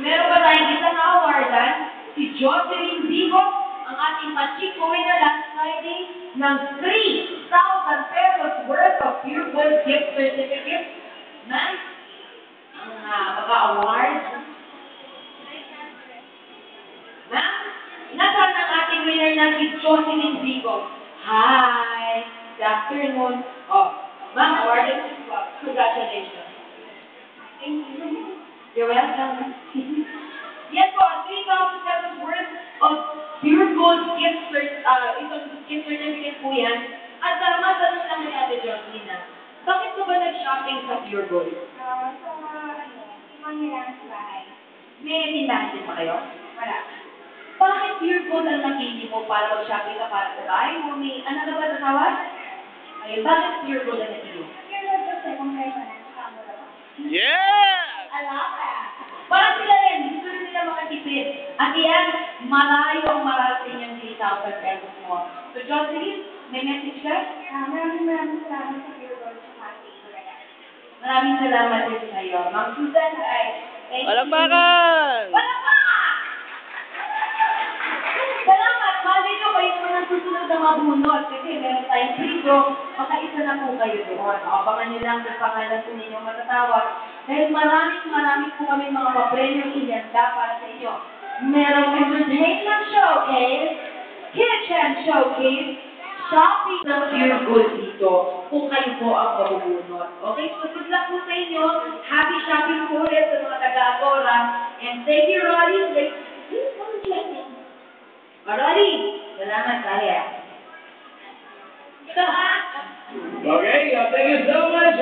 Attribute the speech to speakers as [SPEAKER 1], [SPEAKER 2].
[SPEAKER 1] Meron pa tayong isang awardan, si Jocelyn Vigo, ang ating pa-chico winner last Friday ng 3,000 pesos worth of Pure Gold gift certificate. Ma'am, ang pagka-award. Ma'am, nasaan ang ating winner na si Jocelyn Vigo? Hi! Good afternoon. Oh, ma'am, awarded to you. Congratulations. Thank you. You're welcome. Yes po, 3,000 pesos worth of Pure Gold gift certificate po yan. At matanong lang ni Ate Jocelyn, bakit ka ba nag-shopping sa Pure Gold?
[SPEAKER 2] Mangyayari sa bahay.
[SPEAKER 1] May tindahan din pa kayo?
[SPEAKER 2] Wala.
[SPEAKER 1] Bakit Pure Gold ang napili mo para mag-shopping ka para sa bahay mo? May ano ka ba natawag? Ayun, bakit Pure Gold ang napili mo?
[SPEAKER 2] Yung word kasi kung kayo na, kamura pa.
[SPEAKER 3] Yeah!
[SPEAKER 1] Alaka! Para sila rin, gusto rin nila makatipid. At iyan, malayo ang marating yung 3,000 pesos mo. So, Jocelyn, may message ka?
[SPEAKER 2] Maraming salamat sa Pure Gold sa ating talaga.
[SPEAKER 1] Maraming salamat din sa iyo. Ma'am Susan, ay thank you.
[SPEAKER 3] Palakpakan!
[SPEAKER 1] Palakpak! Salamat! Mali nyo, kayo naman ang susunod na mabunot. Kasi meron tayong prito, makaisa na po kayo doon. Abangan nyo lang sa pangalan po ninyong matatawag. Dahil maraming po kami mga papremyong inanda para sa inyo. Merong entertainment showcase, kitchen showcase, shopping ng Pure Gold dito kung kayo po ang mabubunot. Okay, so good luck po sa inyo. Happy shopping po ulit sa mga taga-Agora. And thank you, Rolly. Please come and check in. Rolly, salamat tayo.
[SPEAKER 3] Okay, thank you so much.